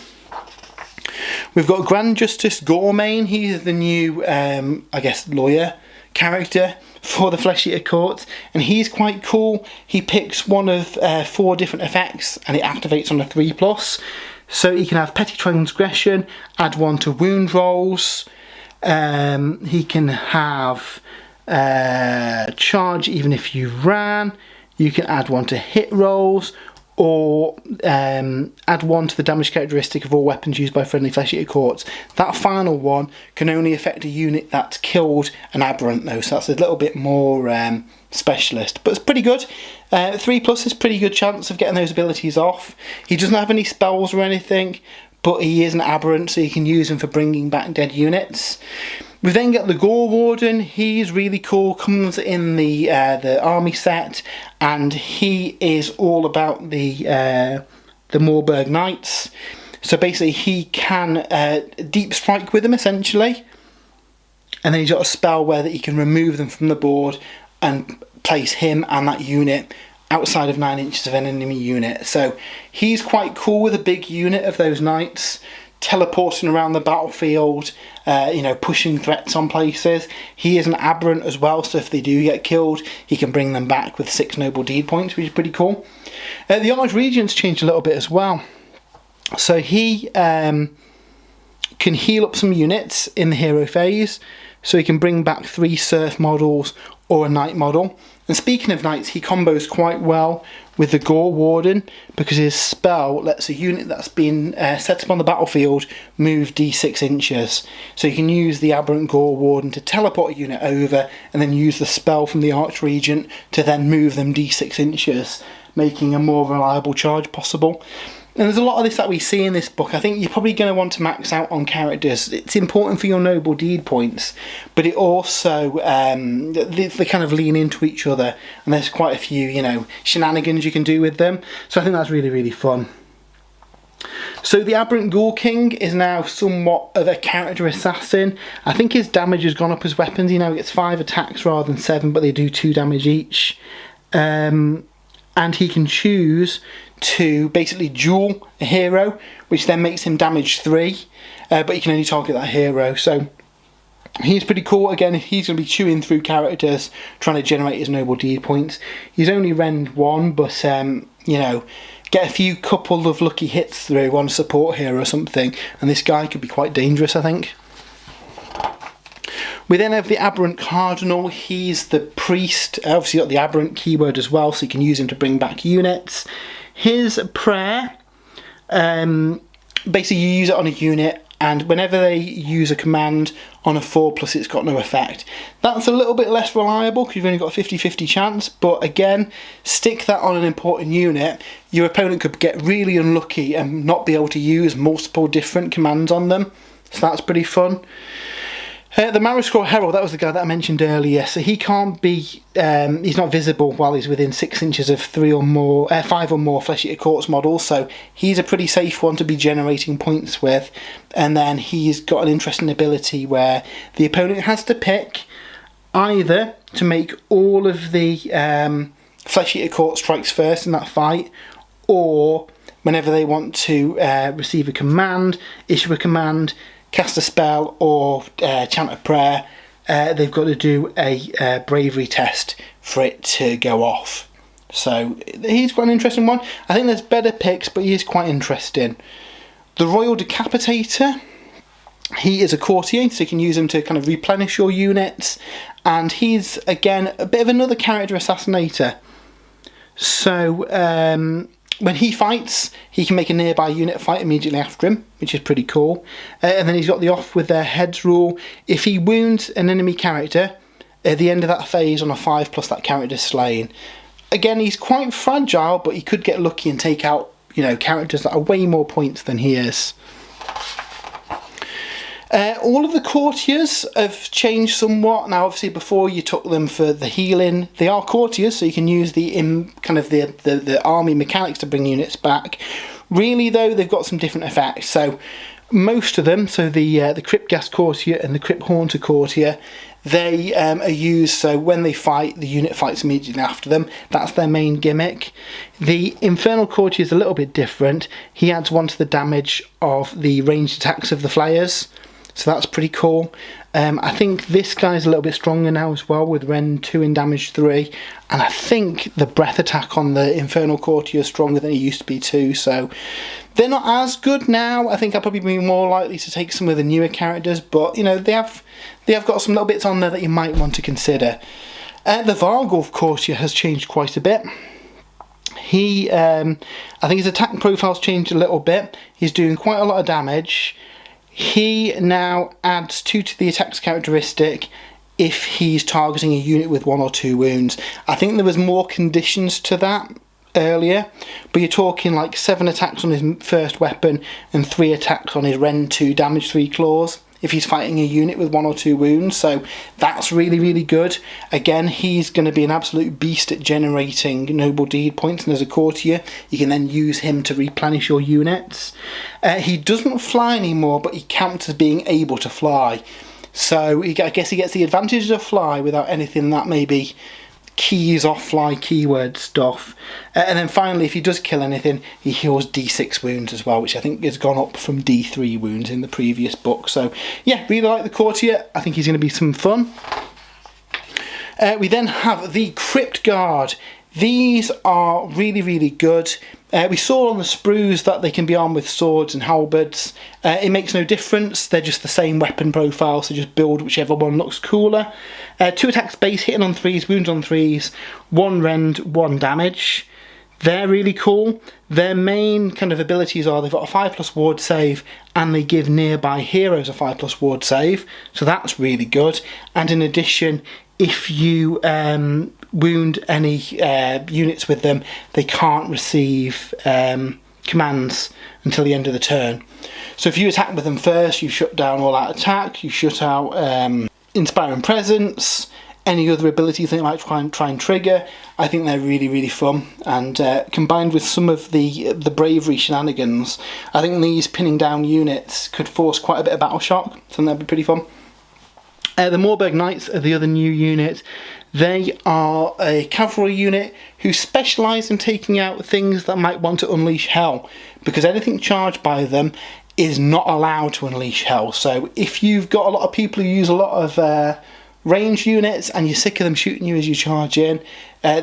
We've got Grand Justice Gormain. He's the new, I guess, lawyer character for the Flesh Eater Court, and he's quite cool. He picks one of 4 different effects and it activates on a 3+. So he can have Petty Transgression, add 1 to wound rolls. He can have Charge even if you ran. You can add 1 to hit rolls, or add 1 to the damage characteristic of all weapons used by friendly Flesh Eater courts. That final one can only affect a unit that's killed an aberrant though, so that's a little bit more specialist, but it's pretty good. 3+ is pretty good chance of getting those abilities off. He doesn't have any spells or anything, but he is an aberrant, so you can use him for bringing back dead units. We then get the Gore Warden. He's really cool, comes in the army set, and he is all about the Moorburg Knights. So basically he can deep strike with them essentially, and then he's got a spell where that he can remove them from the board and place him and that unit outside of 9 inches of an enemy unit. So he's quite cool with a big unit of those knights, teleporting around the battlefield, you know, pushing threats on places. He is an aberrant as well, so if they do get killed, he can bring them back with 6 noble deed points, which is pretty cool. The Archregent's changed a little bit as well. So he can heal up some units in the hero phase, so he can bring back 3 serf models or a knight model. And speaking of knights, he combos quite well with the Gore Warden, because his spell lets a unit that's been set up on the battlefield move d6 inches. So you can use the aberrant Gore Warden to teleport a unit over and then use the spell from the Archregent to then move them d6 inches, making a more reliable charge possible. And there's a lot of this that we see in this book. I think you're probably going to want to max out on characters. It's important for your noble deed points, but it also, they kind of lean into each other, and there's quite a few, you know, shenanigans you can do with them. So I think that's really, really fun. So the Aberrant Ghoul King is now somewhat of a character assassin. I think his damage has gone up as weapons. He now gets 5 attacks rather than 7, but they do 2 damage each. And he can choose to basically duel a hero, which then makes him damage 3, but he can only target that hero. So he's pretty cool. Again, he's going to be chewing through characters, trying to generate his noble deed points. He's only rend 1, but you know, get a few couple of lucky hits through on a support hero or something, and this guy could be quite dangerous, I think. We then have the Aberrant Cardinal. He's the priest. Obviously got the Aberrant keyword as well, so you can use him to bring back units. His prayer, basically you use it on a unit, and whenever they use a command on a 4+, it's got no effect. That's a little bit less reliable because you've only got a 50-50 chance, but again, stick that on an important unit. Your opponent could get really unlucky and not be able to use multiple different commands on them, so that's pretty fun. The Warscroll Herald, that was the guy that I mentioned earlier, so he can't be, he's not visible while he's within 6 inches of 5 or more Flesh Eater Corpse models, so he's a pretty safe one to be generating points with. And then he's got an interesting ability where the opponent has to pick either to make all of the Flesh Eater Corpse strikes first in that fight, or whenever they want to receive a command, issue a command, cast a spell, or chant a prayer, they've got to do a bravery test for it to go off. So he's quite an interesting one. I think there's better picks, but he is quite interesting. The Royal Decapitator, he is a courtier, so you can use him to kind of replenish your units, and he's again a bit of another character assassinator. So when he fights, he can make a nearby unit fight immediately after him, which is pretty cool. And then he's got the off with their heads rule. If he wounds an enemy character, at the end of that phase on a 5+, that character is slain. Again, he's quite fragile, but he could get lucky and take out, you know, characters that are way more points than he is. All of the courtiers have changed somewhat. Now, obviously, before you took them for the healing, they are courtiers, so you can use the army mechanics to bring units back. Really, though, they've got some different effects. So most of them, so the Cryptghast Courtier and the Crypt Haunter Courtier, they are used so when they fight, the unit fights immediately after them. That's their main gimmick. The Infernal Courtier is a little bit different. He adds 1 to the damage of the ranged attacks of the Flayers. So that's pretty cool. I think this guy's a little bit stronger now as well, with Rend 2 and damage 3. And I think the breath attack on the Infernal Courtier is stronger than it used to be too. So they're not as good now. I think I'll probably be more likely to take some of the newer characters. But, you know, they have got some little bits on there that you might want to consider. The Varghulf Courtier has changed quite a bit. He, I think his attack profile's changed a little bit. He's doing quite a lot of damage. He now adds 2 to the attack's characteristic if he's targeting a unit with 1 or 2 wounds. I think there was more conditions to that earlier, but you're talking like 7 attacks on his first weapon and 3 attacks on his Rend 2 damage 3 claws if he's fighting a unit with 1 or 2 wounds, so that's really, really good. Again, he's going to be an absolute beast at generating noble deed points, and as a courtier, you can then use him to replenish your units. He doesn't fly anymore, but he counts as being able to fly. So I guess he gets the advantage of fly without anything that maybe keys off fly keyword stuff. And then finally, if he does kill anything, he heals D6 wounds as well, which I think has gone up from D3 wounds in the previous book. So yeah, really like the courtier. I think he's going to be some fun. We then have the Crypt Guard. These are really, really good. We saw on the sprues that they can be armed with swords and halberds. It makes no difference, they're just the same weapon profile, so just build whichever one looks cooler. 2 attacks base, hitting on 3s, wounds on 3s, 1 rend, 1 damage. They're really cool. Their main kind of abilities are they've got a 5+ ward save, and they give nearby heroes a 5+ ward save, so that's really good. And in addition, if you wound any units with them, they can't receive commands until the end of the turn. So if you attack with them first, you shut down all that attack, you shut out Inspiring Presence. any other abilities they might try and trigger. I think they're really, really fun, and combined with some of the bravery shenanigans, I think these pinning down units could force quite a bit of battle shock, so that'd be pretty fun. The Moorburg Knights are the other new unit. They are a cavalry unit who specialise in taking out things that might want to unleash hell, because anything charged by them is not allowed to unleash hell. So if you've got a lot of people who use a lot of ranged units and you're sick of them shooting you as you charge in,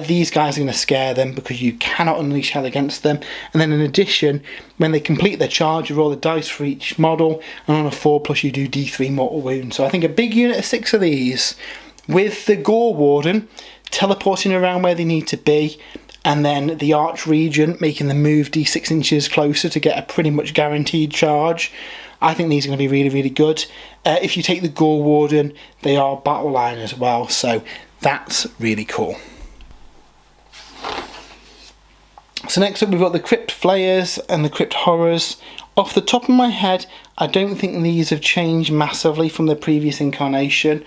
these guys are going to scare them because you cannot unleash hell against them. And then in addition, when they complete their charge, you roll the dice for each model, and on a 4+ you do D3 mortal wounds. So I think a big unit of 6 of these, with the Gore Warden teleporting around where they need to be, and then the Arch Regent making them move D6 inches closer to get a pretty much guaranteed charge, I think these are going to be really, really good. If you take the Gore Warden, they are battle line as well, so that's really cool. So next up we've got the Crypt Flayers and the Crypt Horrors. Off the top of my head, I don't think these have changed massively from the previous incarnation.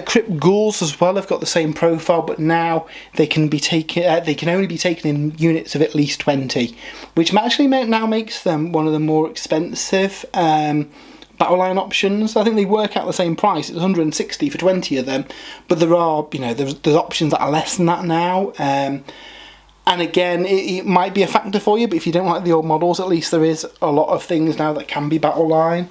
Crypt Ghouls as well have got the same profile, but now they can be taken. They can only be taken in units of at least 20, which actually now makes them one of the more expensive battle line options. I think they work out the same price. It's 160 for 20 of them, but there are, there's options that are less than that now. And again, it might be a factor for you, but if you don't like the old models, at least there is a lot of things now that can be battle line.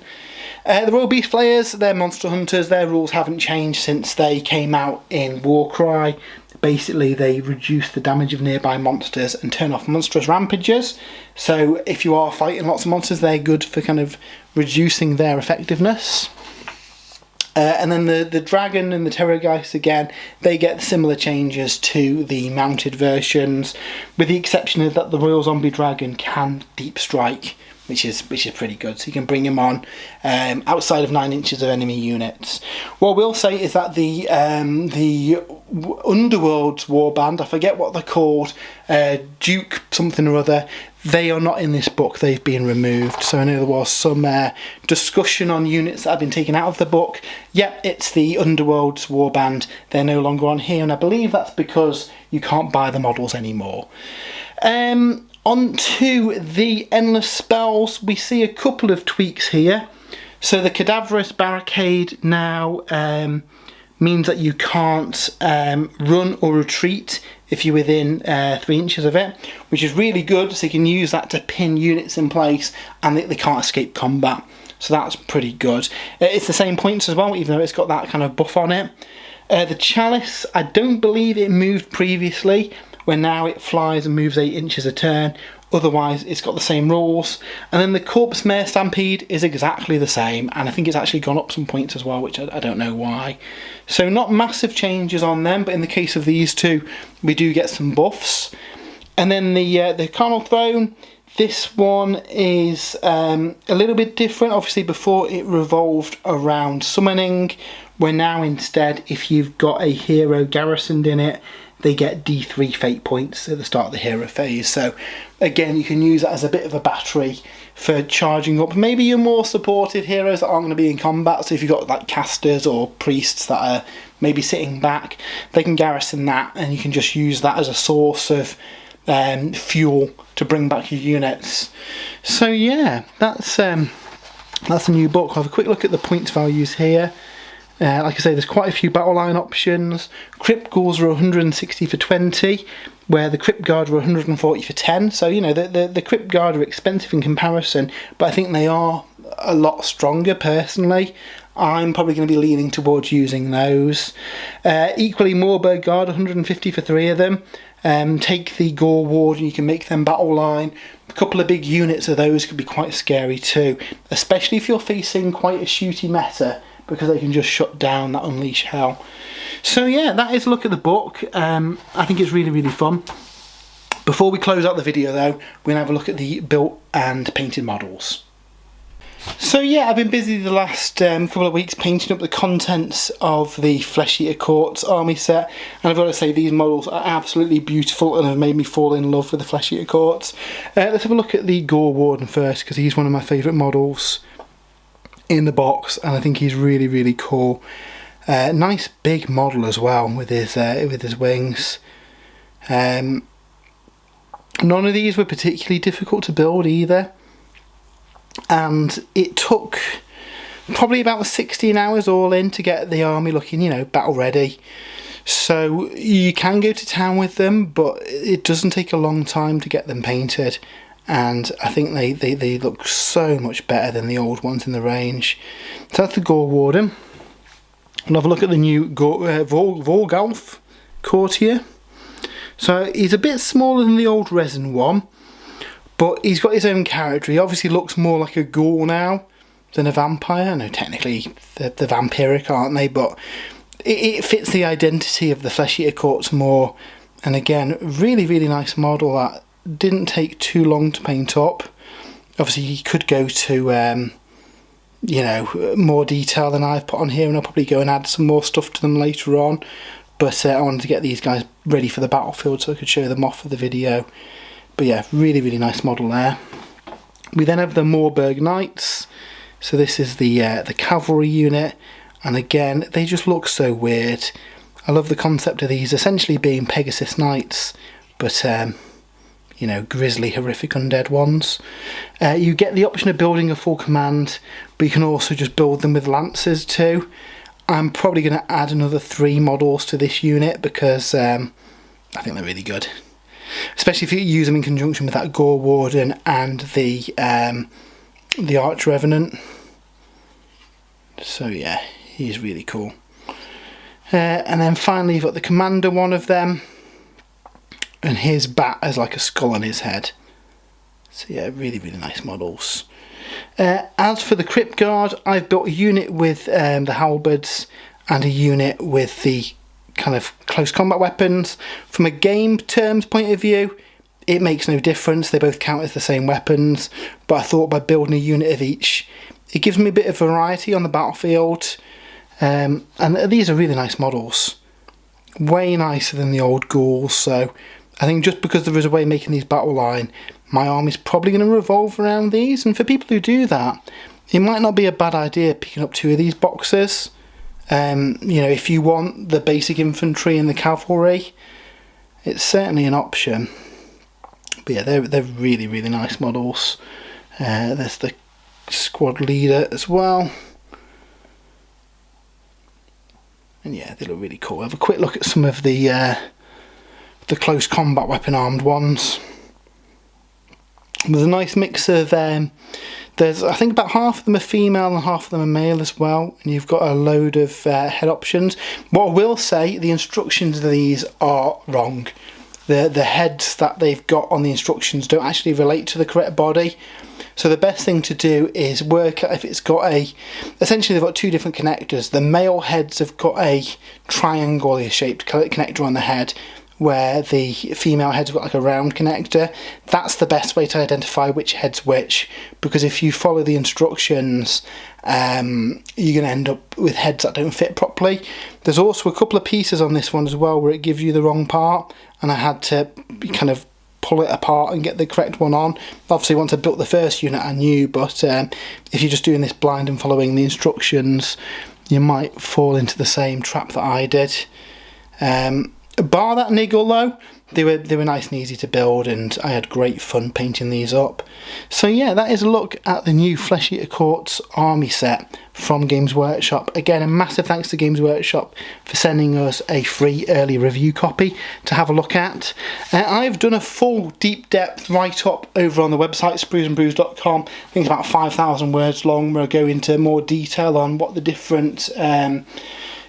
The Royal Beast Flayers, they're monster hunters. Their rules haven't changed since they came out in Warcry. Basically, they reduce the damage of nearby monsters and turn off monstrous rampages. So if you are fighting lots of monsters, they're good for kind of reducing their effectiveness. And then the Dragon and the Terrorgeist, again, they get similar changes to the mounted versions, with the exception of that the Royal Zombie Dragon can deep strike, which is pretty good. So you can bring him on outside of 9 inches of enemy units. What I will say is that the Underworld's warband, I forget what they're called, Duke something or other, they are not in this book. They've been removed. So I know there was some discussion on units that have been taken out of the book. Yep, it's the Underworld's warband. They're no longer on here, and I believe that's because you can't buy the models anymore. On to the Endless Spells. We see a couple of tweaks here. So the Cadaverous Barricade now means that you can't run or retreat if you're within 3 inches of it, which is really good. So you can use that to pin units in place and they can't escape combat. So that's pretty good. It's the same points as well, even though it's got that kind of buff on it. The Chalice, I don't believe it moved previously, where now it flies and moves 8 inches a turn. Otherwise, it's got the same rules. And then the Corpse Mare Stampede is exactly the same, and I think it's actually gone up some points as well, which I don't know why. So not massive changes on them, but in the case of these two, we do get some buffs. And then the Carnal Throne, this one is a little bit different. Obviously, before it revolved around summoning, where now instead, if you've got a hero garrisoned in it, they get D3 fate points at the start of the hero phase. So again, you can use that as a bit of a battery for charging up maybe your more supported heroes that aren't going to be in combat. So if you've got like casters or priests that are maybe sitting back, they can garrison that, and you can just use that as a source of fuel to bring back your units. So yeah, that's a new book. I'll have a quick look at the points values here. Like I say, there's quite a few battle line options. Crypt Ghouls are 160 for 20, where the Crypt Guard are 140 for 10. So, the Crypt Guard are expensive in comparison, but I think they are a lot stronger personally. I'm probably going to be leaning towards using those. Equally, Moorburg Guard, 150 for 3 of them. Take the Gore Ward and you can make them battle line. A couple of big units of those could be quite scary too, especially if you're facing quite a shooty meta, because they can just shut down that Unleash Hell. So yeah, that is a look at the book. I think it's really, really fun. Before we close out the video though, we're going to have a look at the built and painted models. So yeah, I've been busy the last couple of weeks painting up the contents of the Flesh Eater Courts army set, and I've got to say these models are absolutely beautiful and have made me fall in love with the Flesh Eater Courts. Let's have a look at the Gore Warden first, because he's one of my favourite models in the box, and I think he's really, really cool. Nice big model as well with his wings. None of these were particularly difficult to build either, and it took probably about 16 hours all in to get the army looking, you know, battle ready. So you can go to town with them, but it doesn't take a long time to get them painted, and I think they look so much better than the old ones in the range. So that's the Gore Warden. We'll have a look at the new Vorgalf Courtier. So he's a bit smaller than the old resin one, but he's got his own character. He obviously looks more like a ghoul now than a vampire. I know technically they're vampiric, aren't they? But it fits the identity of the Flesh Eater courts more. And again, really, really nice model that didn't take too long to paint up. Obviously, you could go to you know, more detail than I've put on here, and I'll probably go and add some more stuff to them later on. But I wanted to get these guys ready for the battlefield so I could show them off for the video. But yeah, really, really nice model there. We then have the Moorburg Knights. So this is the cavalry unit, and again, they just look so weird. I love the concept of these essentially being Pegasus Knights, but you know, grisly, horrific undead ones. You get the option of building a full command, but you can also just build them with lances too. I'm probably going to add another 3 models to this unit because I think they're really good. Especially if you use them in conjunction with that Gore Warden and the Arch Revenant. So yeah, he's really cool. And then finally you've got the Commander one of them, and his bat has like a skull on his head. So yeah, really, really nice models. As for the Crypt Guard, I've built a unit with the halberds and a unit with the kind of close combat weapons. From a game terms point of view, it makes no difference. They both count as the same weapons, but I thought by building a unit of each, it gives me a bit of variety on the battlefield. And these are really nice models. Way nicer than the old ghouls, so I think just because there is a way of making these battle line, my army's probably going to revolve around these. And for people who do that, it might not be a bad idea picking up 2 of these boxes. You know, if you want the basic infantry and the cavalry, it's certainly an option. But yeah, they're really, really nice models. There's the squad leader as well. And yeah, they look really cool. Have a quick look at some of the close combat weapon armed ones. There's a nice mix of there's, I think, about half of them are female and half of them are male as well, and you've got a load of head options. What I will say, the instructions of these are wrong. The heads that they've got on the instructions don't actually relate to the correct body. So the best thing to do is work out if it's got essentially they've got 2 different connectors. The male heads have got a triangle shaped connector on the head, where the female head's got like a round connector. That's the best way to identify which head's which, because if you follow the instructions, you're going to end up with heads that don't fit properly. There's also a couple of pieces on this one as well where it gives you the wrong part, and I had to kind of pull it apart and get the correct one on. Obviously once I built the first unit I knew, but if you're just doing this blind and following the instructions, you might fall into the same trap that I did. Bar that niggle though, they were nice and easy to build, and I had great fun painting these up. So yeah, that is a look at the new Flesh Eater Courts army set from Games Workshop. Again, a massive thanks to Games Workshop for sending us a free early review copy to have a look at. I've done a full deep depth write-up over on the website spruesandbrews.com. I think it's about 5,000 words long, where I go into more detail on what the different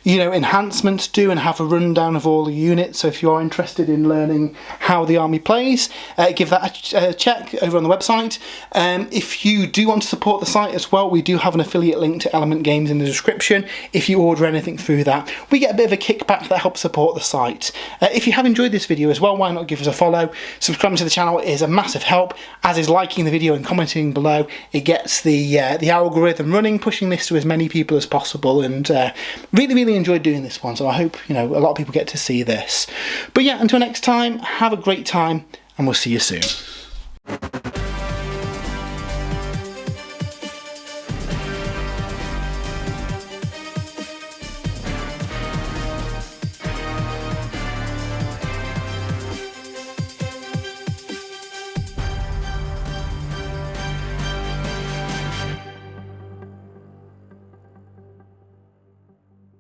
enhancements do and have a rundown of all the units. So if you are interested in learning how the army plays, give that a check over on the website. If you do want to support the site as well, we do have an affiliate link to Element Games in the description. If you order anything through that, we get a bit of a kickback that helps support the site. If you have enjoyed this video as well, why not give us a follow? Subscribing to the channel is a massive help, as is liking the video and commenting below. It gets the algorithm running, pushing this to as many people as possible, and really enjoyed doing this one, so I hope a lot of people get to see this. But yeah, until next time, have a great time, and we'll see you soon.